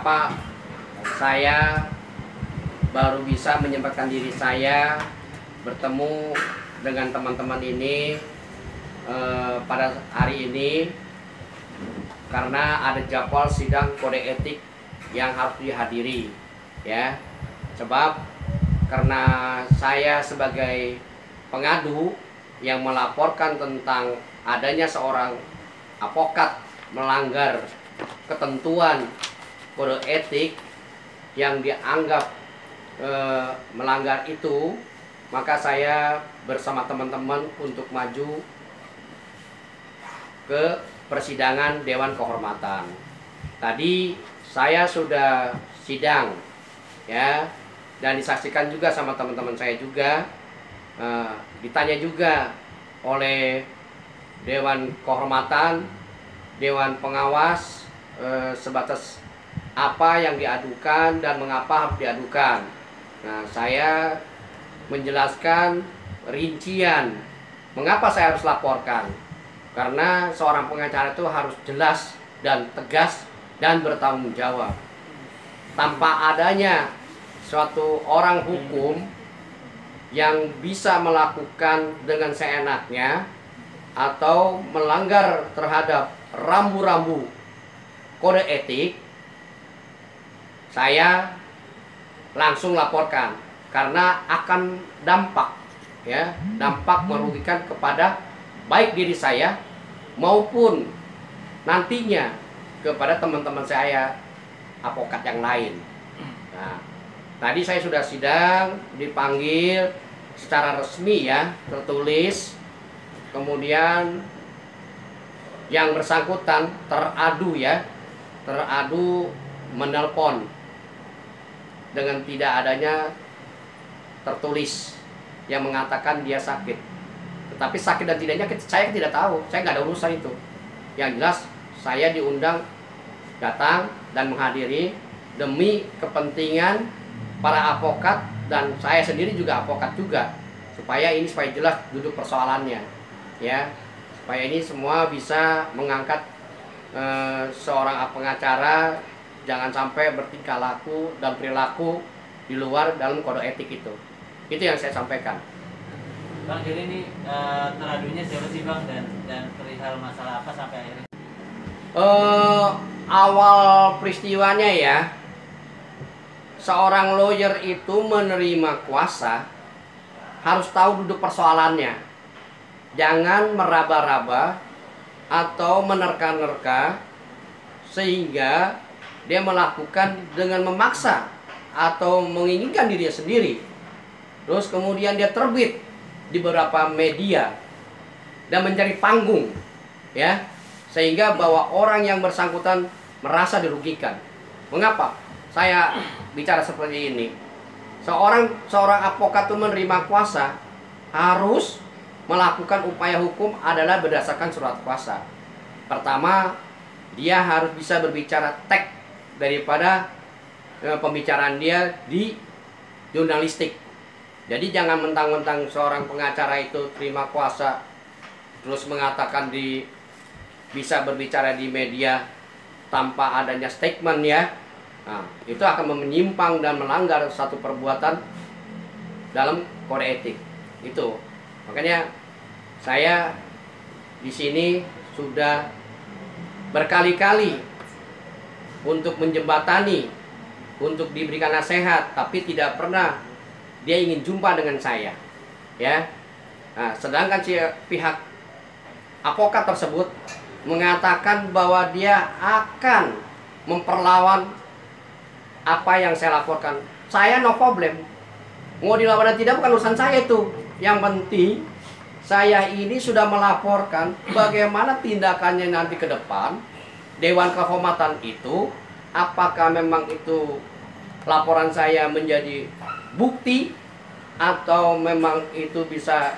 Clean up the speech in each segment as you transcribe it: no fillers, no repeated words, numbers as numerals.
mengapa saya baru bisa menyempatkan diri saya bertemu dengan teman-teman ini pada hari ini, karena ada jadwal sidang kode etik yang harus dihadiri, ya. Sebab karena saya sebagai pengadu yang melaporkan tentang adanya seorang advokat melanggar ketentuan kode etik yang dianggap melanggar itu, maka saya bersama teman-teman untuk maju ke persidangan Dewan Kehormatan. Tadi saya sudah sidang, ya, dan disaksikan juga sama teman-teman saya juga. Ditanya juga oleh Dewan Kehormatan, Dewan Pengawas, sebatas apa yang diadukan dan mengapa harus diadukan. Nah, saya menjelaskan rincian mengapa saya harus laporkan. Karena seorang pengacara itu harus jelas dan tegas dan bertanggung jawab. Tanpa adanya suatu orang hukum yang bisa melakukan dengan seenaknya atau melanggar terhadap rambu-rambu kode etik, saya langsung laporkan karena akan dampak, ya, dampak merugikan kepada baik diri saya maupun nantinya kepada teman-teman saya advokat yang lain. Nah, tadi saya sudah sidang, dipanggil secara resmi, ya, tertulis. Kemudian yang bersangkutan teradu, ya, teradu menelpon dengan tidak adanya tertulis yang mengatakan dia sakit. Tetapi sakit dan tidaknya saya tidak tahu, saya nggak ada urusan itu. Yang jelas saya diundang datang dan menghadiri demi kepentingan para advokat, dan saya sendiri juga advokat juga, supaya jelas duduk persoalannya, ya, supaya ini semua bisa mengangkat seorang pengacara jangan sampai bertingkah laku dan perilaku di luar dalam kode etik itu yang saya sampaikan. Bang, jadi ini teradunya siapa sih, Bang, dan perihal masalah apa sampai akhirnya? Awal peristiwanya, ya, seorang lawyer itu menerima kuasa harus tahu duduk persoalannya. Jangan meraba-raba atau menerka-nerka sehingga dia melakukan dengan memaksa atau menginginkan dirinya sendiri. Terus kemudian dia terbit di beberapa media dan mencari panggung, ya, sehingga bahwa orang yang bersangkutan merasa dirugikan. Mengapa saya bicara seperti ini? Seorang advokat itu menerima kuasa harus melakukan upaya hukum adalah berdasarkan surat kuasa. Pertama, dia harus bisa berbicara teks daripada pembicaraan dia di jurnalistik. Jadi jangan mentang-mentang seorang pengacara itu terima kuasa terus mengatakan bisa berbicara di media tanpa adanya statement, ya. Nah, itu akan menyimpang dan melanggar satu perbuatan dalam kode etik. Itu. Makanya saya di sini sudah berkali-kali untuk menjembatani, untuk diberikan nasihat, tapi tidak pernah dia ingin jumpa dengan saya, ya. Nah, sedangkan pihak advokat tersebut mengatakan bahwa dia akan memperlawan apa yang saya laporkan. Saya no problem, mau dilawan atau tidak bukan urusan saya itu. Yang penting saya ini sudah melaporkan bagaimana tindakannya nanti ke depan Dewan Kehormatan itu, apakah memang itu laporan saya menjadi bukti atau memang itu bisa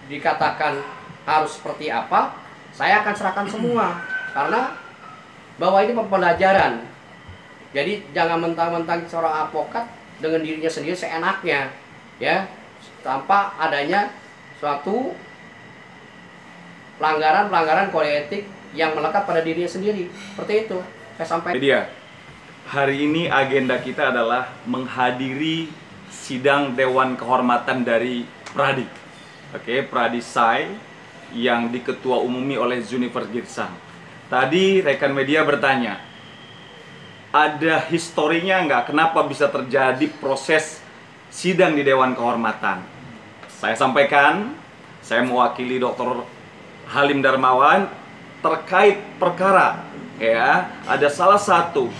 dikatakan harus seperti apa. Saya akan serahkan semua, karena bahwa ini pembelajaran. Jadi jangan mentang-mentang seorang advokat dengan dirinya sendiri seenaknya, ya, tanpa adanya suatu pelanggaran kode etik yang melekat pada dirinya sendiri. Seperti itu saya sampaikan. Media. Hari ini agenda kita adalah menghadiri sidang Dewan Kehormatan dari Pradi. Oke, Pradi Sai yang diketua umumi oleh Junifer Girsang. Tadi rekan media bertanya, ada historinya nggak kenapa bisa terjadi proses sidang di Dewan Kehormatan? Saya sampaikan, saya mewakili Dr. Halim Darmawan terkait perkara, ya, ada salah satu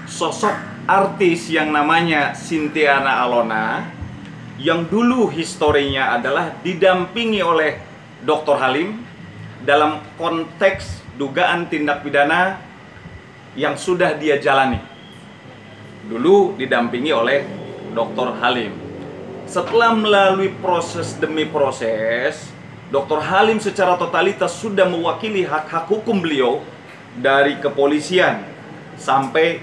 sosok artis yang namanya Sintiana Alona yang dulu historinya adalah didampingi oleh Dr. Halim dalam konteks dugaan tindak pidana yang sudah dia jalani. Dulu didampingi oleh Dr. Halim. Setelah melalui proses demi proses, Dr. Halim secara totalitas sudah mewakili hak-hak hukum beliau dari kepolisian sampai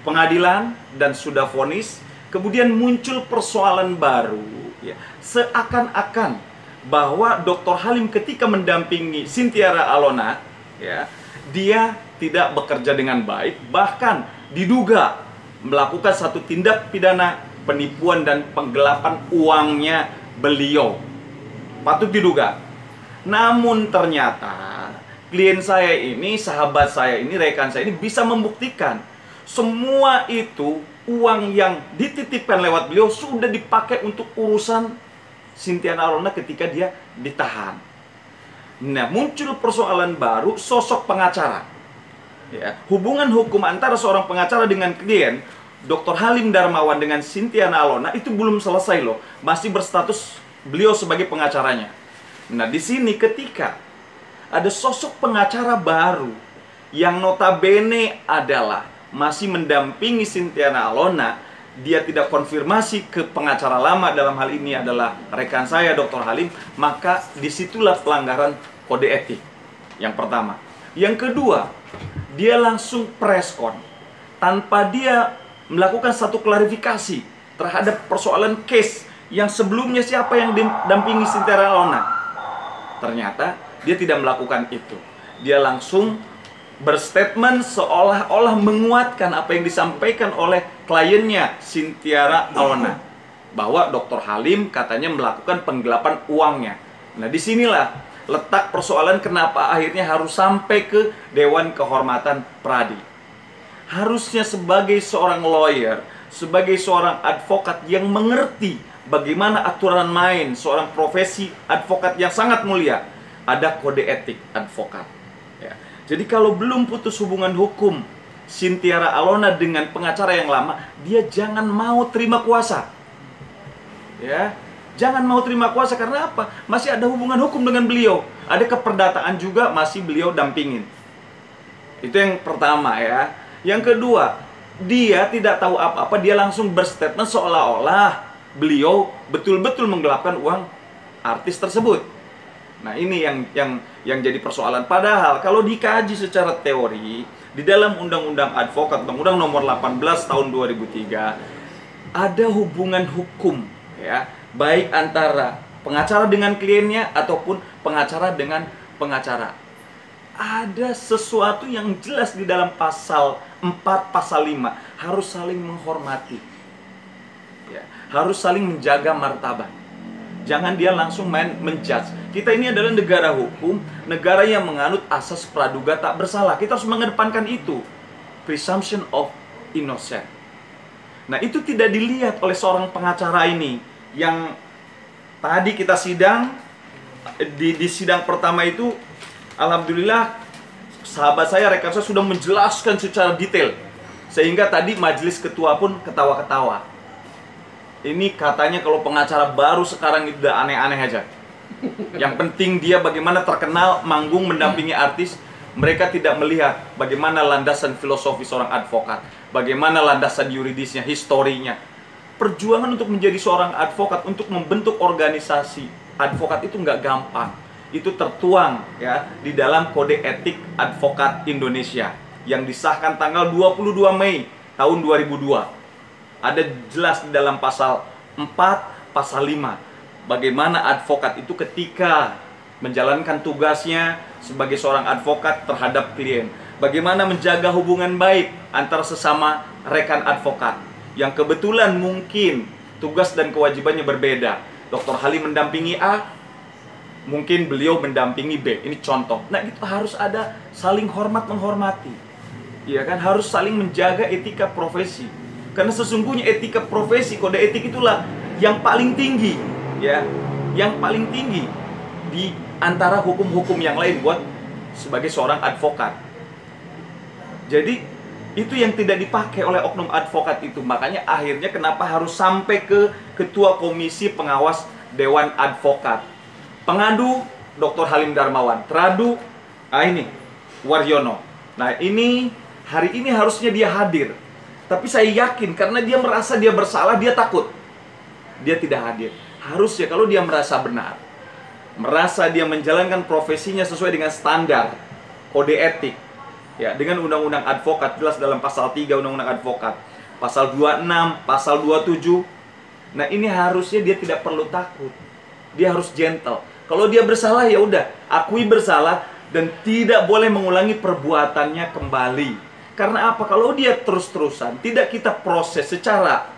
pengadilan dan sudah vonis. Kemudian muncul persoalan baru, ya, seakan-akan bahwa Dr. Halim ketika mendampingi Sintiana Alona, ya, dia tidak bekerja dengan baik, bahkan diduga melakukan satu tindak pidana penipuan dan penggelapan uangnya beliau. Patut diduga. Namun ternyata klien saya ini, sahabat saya ini, rekan saya ini bisa membuktikan semua itu uang yang dititipkan lewat beliau sudah dipakai untuk urusan Sintiana Alona ketika dia ditahan. Nah, muncul persoalan baru, sosok pengacara. Ya, hubungan hukum antara seorang pengacara dengan klien Dr. Halim Darmawan dengan Sintiana Alona itu belum selesai loh, masih berstatus beliau sebagai pengacaranya. Nah, di sini ketika ada sosok pengacara baru yang notabene adalah masih mendampingi Sintiana Alona, dia tidak konfirmasi ke pengacara lama, dalam hal ini adalah rekan saya Dr. Halim, maka disitulah pelanggaran kode etik yang pertama. Yang kedua, dia langsung preskon tanpa dia melakukan satu klarifikasi terhadap persoalan case yang sebelumnya siapa yang dampingi Sintiana Alona. Ternyata dia tidak melakukan itu. Dia langsung berstatement seolah-olah menguatkan apa yang disampaikan oleh kliennya Sintiana Alona, bahwa Dr. Halim katanya melakukan penggelapan uangnya. Nah, disinilah letak persoalan kenapa akhirnya harus sampai ke Dewan Kehormatan Pradi. Harusnya sebagai seorang lawyer, sebagai seorang advokat yang mengerti bagaimana aturan main seorang profesi advokat yang sangat mulia, ada kode etik advokat. Ya. Jadi kalau belum putus hubungan hukum Sintiana Alona dengan pengacara yang lama, dia jangan mau terima kuasa. Ya, jangan mau terima kuasa karena apa? Masih ada hubungan hukum dengan beliau, ada keperdataan juga masih beliau dampingin. Itu yang pertama, ya. Yang kedua, dia tidak tahu apa-apa, dia langsung berstatement seolah-olah beliau betul-betul menggelapkan uang artis tersebut. Nah, ini yang jadi persoalan. Padahal kalau dikaji secara teori di dalam Undang-Undang Advokat, Undang-Undang Nomor 18 Tahun 2003, ada hubungan hukum, ya, baik antara pengacara dengan kliennya ataupun pengacara dengan pengacara. Ada sesuatu yang jelas di dalam pasal 4, pasal 5, harus saling menghormati, ya, harus saling menjaga martabat. Jangan dia langsung main menjudge. Kita ini adalah negara hukum, negara yang menganut asas praduga tak bersalah. Kita harus mengedepankan itu, presumption of innocent. Nah, itu tidak dilihat oleh seorang pengacara ini yang tadi kita sidang di sidang pertama itu. Alhamdulillah, sahabat saya, rekan saya sudah menjelaskan secara detail, sehingga tadi majelis ketua pun ketawa-ketawa. Ini katanya kalau pengacara baru sekarang itu udah aneh-aneh aja. Yang penting dia bagaimana terkenal, manggung, mendampingi artis. Mereka tidak melihat bagaimana landasan filosofi seorang advokat, bagaimana landasan yuridisnya, historinya. Perjuangan untuk menjadi seorang advokat, untuk membentuk organisasi advokat itu nggak gampang. Itu tertuang, ya, di dalam Kode Etik Advokat Indonesia yang disahkan tanggal 22 Mei tahun 2002. Ada jelas di dalam pasal 4, pasal 5 bagaimana advokat itu ketika menjalankan tugasnya sebagai seorang advokat terhadap klien bagaimana menjaga hubungan baik antara sesama rekan advokat yang kebetulan mungkin tugas dan kewajibannya berbeda. Dr. Halim mendampingi A, mungkin beliau mendampingi B. Ini contoh. Nah, itu harus ada saling hormat menghormati. Ya kan, harus saling menjaga etika profesi. Karena sesungguhnya etika profesi, kode etik itulah yang paling tinggi, ya, yang paling tinggi di antara hukum-hukum yang lain buat sebagai seorang advokat. Jadi itu yang tidak dipakai oleh oknum advokat itu. Makanya akhirnya kenapa harus sampai ke Ketua Komisi Pengawas Dewan Advokat. Pengadu Dr. Halim Darmawan, teradu ini Waryono. Nah, ini hari ini harusnya dia hadir. Tapi saya yakin karena dia merasa dia bersalah, dia takut. Dia tidak hadir. Harusnya kalau dia merasa benar, merasa dia menjalankan profesinya sesuai dengan standar kode etik, ya, dengan undang-undang advokat, jelas dalam pasal 3 undang-undang advokat, pasal 26, pasal 27. Nah, ini harusnya dia tidak perlu takut. Dia harus gentle. Kalau dia bersalah, ya udah, akui bersalah dan tidak boleh mengulangi perbuatannya kembali. Karena apa? Kalau dia terus-terusan tidak kita proses secara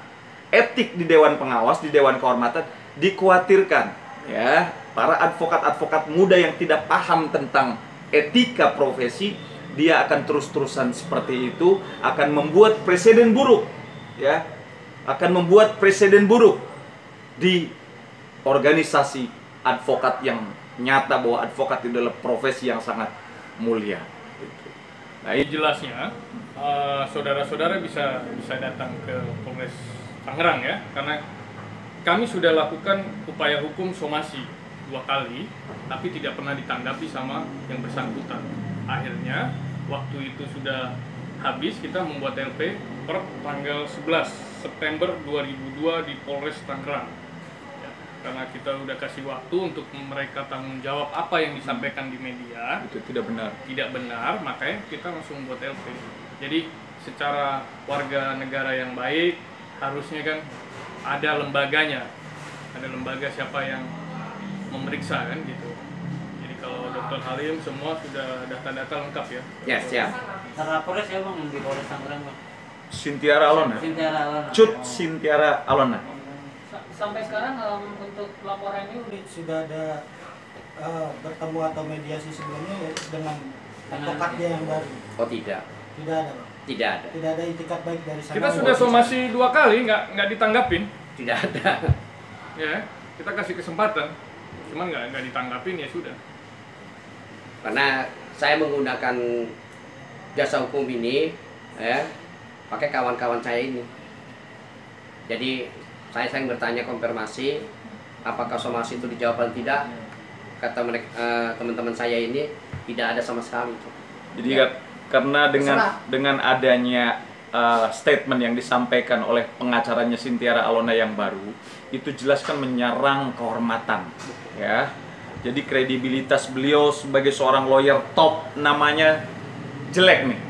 etik di Dewan Pengawas, di Dewan Kehormatan, dikhawatirkan, ya, para advokat-advokat muda yang tidak paham tentang etika profesi, dia akan terus-terusan seperti itu, akan membuat presiden buruk, ya, akan membuat presiden buruk di organisasi advokat yang nyata bahwa advokat itu adalah profesi yang sangat mulia. Nah, ini jelasnya saudara-saudara bisa datang ke Polres Tangerang, ya, karena kami sudah lakukan upaya hukum somasi 2 kali, tapi tidak pernah ditanggapi sama yang bersangkutan. Akhirnya waktu itu sudah habis, kita membuat LP per tanggal 11 September 2002 di Polres Tangerang, ya, karena kita udah kasih waktu untuk mereka tanggung jawab apa yang disampaikan di media. Itu tidak benar, makanya kita langsung buat LP. Jadi secara warga negara yang baik, harusnya kan ada lembaganya, ada lembaga siapa yang memeriksa, kan gitu. Jadi kalau Dr. Halim semua sudah data-data lengkap, ya. Ya, siap. Terlapornya siapa Bang di Polres Tangerang, Bang? Sintiara Alona. Sintiara Alona. Cut Sintiara Alona. Sampai sekarang untuk laporan ini sudah ada bertemu atau mediasi sebelumnya, yaitu dengan advokatnya yang baru? Oh, tidak. Tidak ada, Bang? Tidak ada. Tidak ada itikat baik dari sana? Kita sudah somasi 2 kali, nggak ditanggapin, Tidak ada. ya. Kita kasih kesempatan, cuman nggak ditanggapin, ya sudah. Karena saya menggunakan jasa hukum ini, ya, pakai kawan-kawan saya ini. Jadi saya sering bertanya konfirmasi apakah somasi itu dijawab atau tidak. Kata mereka, teman-teman saya ini tidak ada sama sekali. Jadi Ya. karena Terserah. dengan adanya statement yang disampaikan oleh pengacaranya Sintiara Alona yang baru, itu jelas kan menyerang kehormatan, ya. Jadi kredibilitas beliau sebagai seorang lawyer top namanya jelek nih.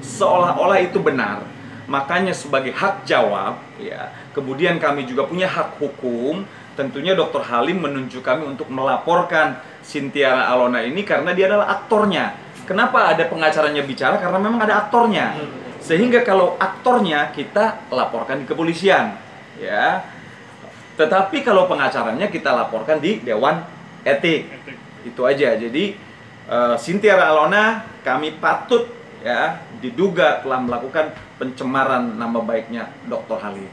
Seolah-olah itu benar. Makanya sebagai hak jawab, ya, kemudian kami juga punya hak hukum. Tentunya Dr. Halim menunjuk kami untuk melaporkan Sintiara Alona ini karena dia adalah aktornya. Kenapa ada pengacaranya bicara? Karena memang ada aktornya. Sehingga kalau aktornya kita laporkan di kepolisian, ya. Tetapi kalau pengacaranya kita laporkan di Dewan Etik. Itu aja. Jadi Sintiara Alona kami patut, ya, diduga telah melakukan pencemaran nama baiknya Dr. Halim.